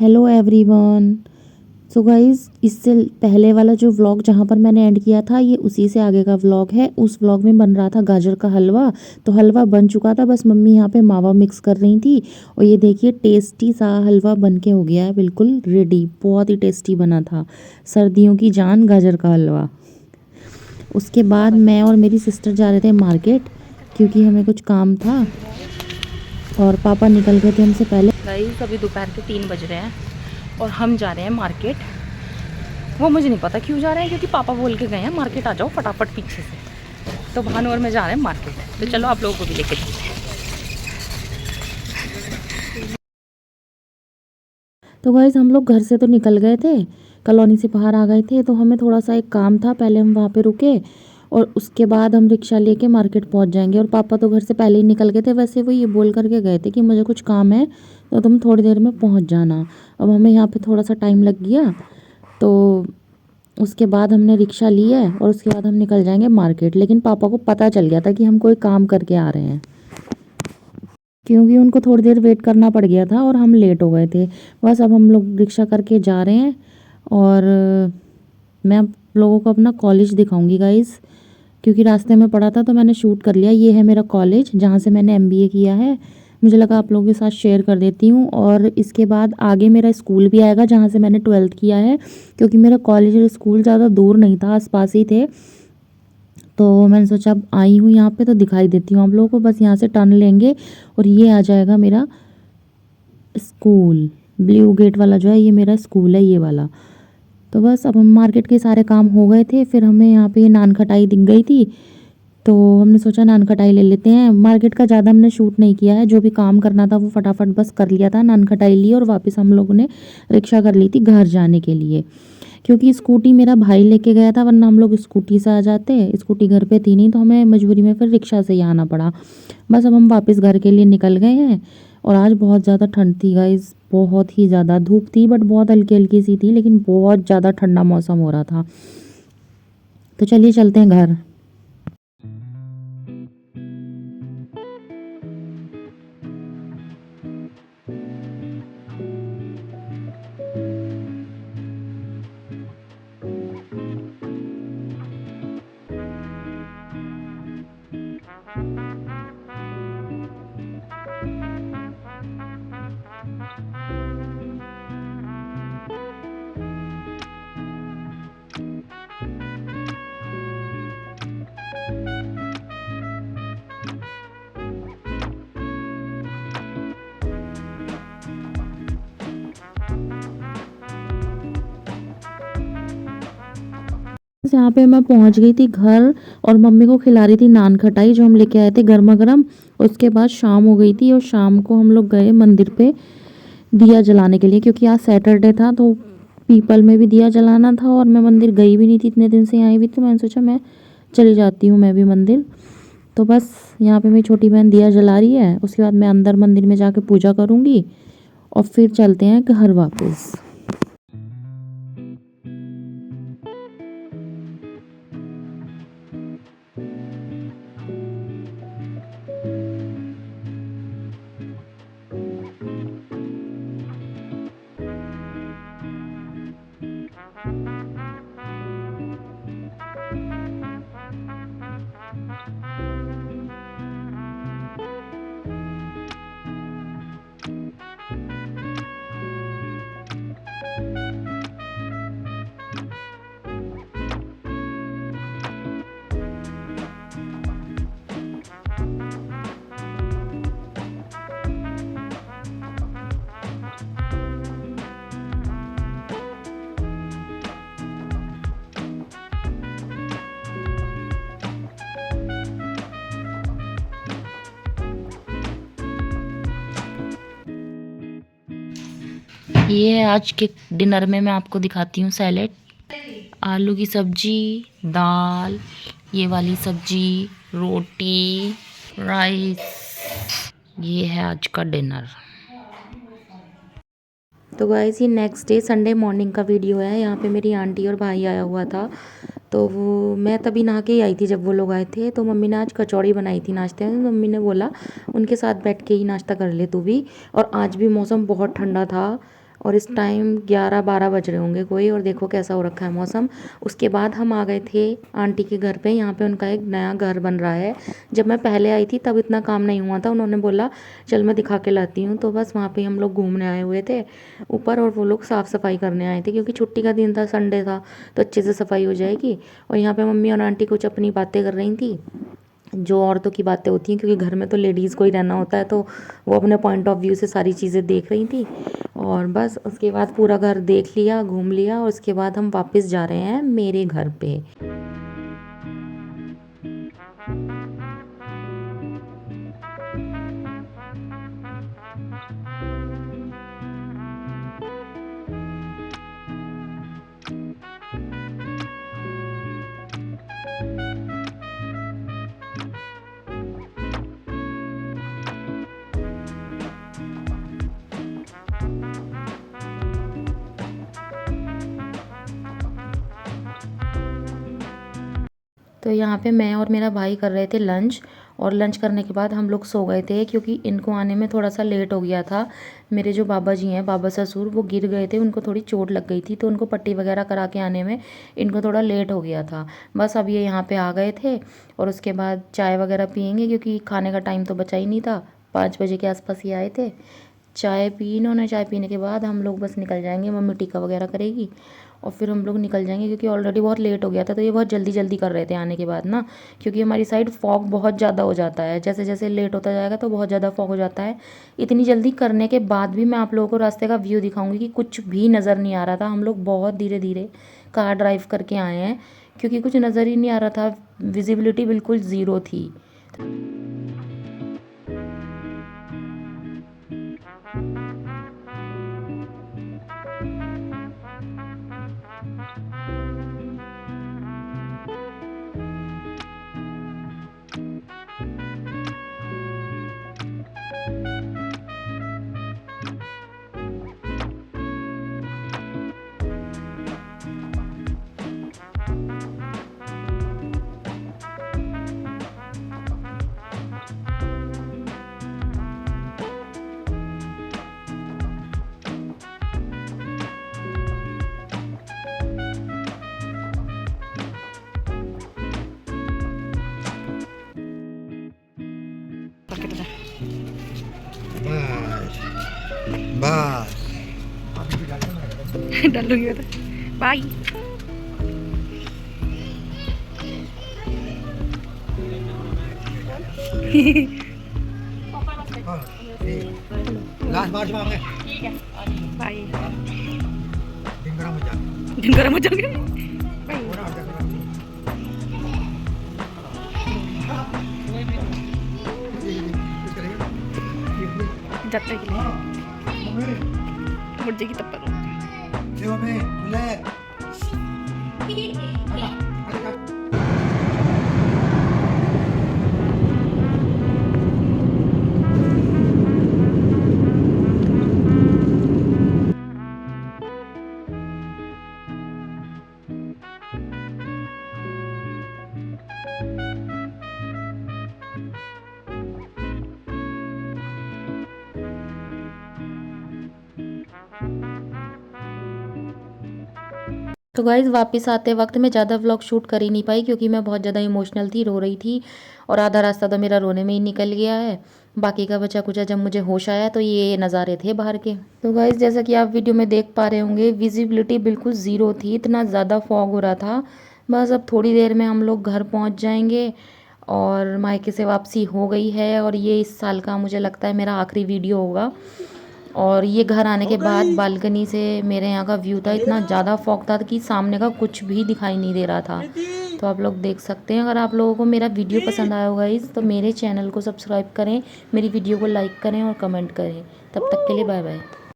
Hello everyone. So guys, इससे पहले वाला जो व्लॉग जहाँ पर मैंने एंड किया था ये उसी से आगे का व्लॉग है। उस व्लॉग में बन रहा था गाजर का हलवा। तो हलवा बन चुका था, बस मम्मी यहाँ पे मावा मिक्स कर रही थी। और ये देखिए टेस्टी सा हलवा बन के हो गया है, बिल्कुल रेडी। बहुत ही टेस्टी बना था, सर्दियों की जान गाजर का हलवा। उसके बाद मैं और मेरी सिस्टर जा रहे थे मार्केट, क्योंकि हमें कुछ काम था और पापा निकल गए थे हमसे पहले। गाइस अभी दोपहर के 3 बज रहे हैं और हम जा रहे हैं मार्केट। वो मुझे नहीं पता क्यों जा रहे हैं, क्योंकि पापा बोल के गए हैं मार्केट आ जाओ फटाफट पीछे से। तो भानु और मैं जा रहे हैं मार्केट। तो चलो आप लोगों को भी लेके चलते हैं। तो गाइस हम लोग घर से तो निकल गए थे, कॉलोनी से बाहर आ गए थे। तो हमें थोड़ा सा एक काम था, पहले हम वहाँ पे रुके और उसके बाद हम रिक्शा लेके मार्केट पहुँच जाएंगे। और पापा तो घर से पहले ही निकल गए थे। वैसे वो ये बोल करके गए थे कि मुझे कुछ काम है तो तुम थोड़ी देर में पहुँच जाना। अब हमें यहाँ पे थोड़ा सा टाइम लग गया, तो उसके बाद हमने रिक्शा लिया है और उसके बाद हम निकल जाएंगे मार्केट। लेकिन पापा को पता चल गया था कि हम कोई काम करके आ रहे हैं, क्योंकि उनको थोड़ी देर वेट करना पड़ गया था और हम लेट हो गए थे। बस अब हम लोग रिक्शा करके जा रहे हैं और मैं आप लोगों को अपना कॉलेज दिखाऊंगी गाइस, क्योंकि रास्ते में पड़ा था तो मैंने शूट कर लिया। ये है मेरा कॉलेज जहाँ से मैंने एमबीए किया है। मुझे लगा आप लोगों के साथ शेयर कर देती हूँ। और इसके बाद आगे मेरा स्कूल भी आएगा जहाँ से मैंने 12th किया है, क्योंकि मेरा कॉलेज और स्कूल ज़्यादा दूर नहीं था, आसपास ही थे। तो मैंने सोचा अब आई हूँ यहाँ पे तो दिखाई देती हूँ आप लोगों को। बस यहाँ से टर्न लेंगे और ये आ जाएगा मेरा स्कूल। ब्लू गेट वाला जो है ये मेरा स्कूल है, ये वाला। तो बस अब हम मार्केट के सारे काम हो गए थे, फिर हमें यहाँ पे नान खटाई दिख गई थी तो हमने सोचा नान खटाई ले लेते हैं। मार्केट का ज़्यादा हमने शूट नहीं किया है, जो भी काम करना था वो फटाफट बस कर लिया था। नान खटाई ली और वापस हम लोगों ने रिक्शा कर ली थी घर जाने के लिए, क्योंकि स्कूटी मेरा भाई लेके गया था, वरना हम लोग स्कूटी से आ जाते। स्कूटी घर पे थी नहीं तो हमें मजबूरी में फिर रिक्शा से ही आना पड़ा। बस अब हम वापस घर के लिए निकल गए हैं। और आज बहुत ज़्यादा ठंड थी गाइस, बहुत ही ज़्यादा धूप थी बट बहुत हल्की हल्की सी थी, लेकिन बहुत ज़्यादा ठंडा मौसम हो रहा था। तो चलिए चलते हैं घर। यहाँ पे मैं पहुंच गई थी घर और मम्मी को खिला रही थी नान खटाई जो हम लेके आए थे गर्मा गर्म। उसके बाद शाम हो गई थी और शाम को हम लोग गए मंदिर पे दिया जलाने के लिए, क्योंकि आज सैटरडे था तो पीपल में भी दिया जलाना था। और मैं मंदिर गई भी नहीं थी, इतने दिन से आई हुई थी, तो मैंने सोचा मैं चली जाती हूँ मैं भी मंदिर। तो बस यहाँ पे मेरी छोटी बहन दिया जला रही है, उसके बाद मैं अंदर मंदिर में जाके पूजा करूँगी और फिर चलते हैं घर वापस। ये है आज के डिनर में, मैं आपको दिखाती हूँ। सैलेड, आलू की सब्जी, दाल, ये वाली सब्जी, रोटी, राइस। ये है आज का डिनर। तो गाइस ये नेक्स्ट डे संडे मॉर्निंग का वीडियो है। यहाँ पे मेरी आंटी और भाई आया हुआ था, तो वो मैं तभी नहा के ही आई थी जब वो लोग आए थे। तो मम्मी ने आज कचौड़ी बनाई थी नाश्ते में, तो मम्मी ने बोला उनके साथ बैठ के ही नाश्ता कर ले तू भी। और आज भी मौसम बहुत ठंडा था और इस टाइम 11-12 बज रहे होंगे कोई, और देखो कैसा हो रखा है मौसम। उसके बाद हम आ गए थे आंटी के घर पे। यहाँ पे उनका एक नया घर बन रहा है। जब मैं पहले आई थी तब इतना काम नहीं हुआ था, उन्होंने बोला चल मैं दिखा के लाती हूँ, तो बस वहाँ पे हम लोग घूमने आए हुए थे ऊपर, और वो लोग साफ़ सफाई करने आए थे क्योंकि छुट्टी का दिन था, संडे था, तो अच्छे से सफाई हो जाएगी। और यहाँ पे मम्मी और आंटी कुछ अपनी बातें कर रही थी, जो औरतों की बातें होती हैं, क्योंकि घर में तो लेडीज़ को ही रहना होता है, तो वो अपने पॉइंट ऑफ व्यू से सारी चीज़ें देख रही थी। और बस उसके बाद पूरा घर देख लिया, घूम लिया, और उसके बाद हम वापस जा रहे हैं मेरे घर पे। तो यहाँ पे मैं और मेरा भाई कर रहे थे लंच, और लंच करने के बाद हम लोग सो गए थे क्योंकि इनको आने में थोड़ा सा लेट हो गया था। मेरे जो बाबा जी हैं, बाबा ससुर, वो गिर गए थे, उनको थोड़ी चोट लग गई थी, तो उनको पट्टी वगैरह करा के आने में इनको थोड़ा लेट हो गया था। बस अब ये यहाँ पे आ गए थे, और उसके बाद चाय वगैरह पियेंगे क्योंकि खाने का टाइम तो बचा ही नहीं था। 5 बजे के आसपास ये आए थे। चाय पी इन्होंने, चाय पीने के बाद हम लोग बस निकल जाएंगे, मम्मी टीका वगैरह करेगी और फिर हम लोग निकल जाएंगे क्योंकि ऑलरेडी बहुत लेट हो गया था। तो ये बहुत जल्दी जल्दी कर रहे थे आने के बाद ना, क्योंकि हमारी साइड फॉग बहुत ज़्यादा हो जाता है, जैसे जैसे लेट होता जाएगा तो बहुत ज़्यादा फॉग हो जाता है। इतनी जल्दी करने के बाद भी मैं आप लोगों को रास्ते का व्यू दिखाऊंगी कि कुछ भी नज़र नहीं आ रहा था। हम लोग बहुत धीरे धीरे कार ड्राइव करके आए हैं क्योंकि कुछ नज़र ही नहीं आ रहा था, विजिबिलिटी बिल्कुल ज़ीरो थी। बस बस डालूंगी मैं तो। बाय। लास्ट मार्च में आएंगे। बाय। दिन गर्म हो जाए। दिन गर्म हो जाएंगे। पूरा हो जाएगा। जाते के लिए मुड़ जाएगी तब पर। देव में खुले। तो गाइज़ वापस आते वक्त मैं ज़्यादा व्लॉग शूट कर ही नहीं पाई क्योंकि मैं बहुत ज़्यादा इमोशनल थी, रो रही थी, और आधा रास्ता तो मेरा रोने में ही निकल गया है। बाकी का बचा कुचा जब मुझे होश आया तो ये नज़ारे थे बाहर के। तो गाइज़ जैसा कि आप वीडियो में देख पा रहे होंगे, विजिबिलिटी बिल्कुल ज़ीरो थी, इतना ज़्यादा फॉग हो रहा था। बस अब थोड़ी देर में हम लोग घर पहुँच जाएंगे और मायके से वापसी हो गई है, और ये इस साल का मुझे लगता है मेरा आखिरी वीडियो होगा। और ये घर आने के बाद बालकनी से मेरे यहाँ का व्यू था, इतना ज़्यादा फॉग था कि सामने का कुछ भी दिखाई नहीं दे रहा था। तो आप लोग देख सकते हैं। अगर आप लोगों को मेरा वीडियो पसंद आया होगा इस, तो मेरे चैनल को सब्सक्राइब करें, मेरी वीडियो को लाइक करें और कमेंट करें। तब तक के लिए बाय बाय।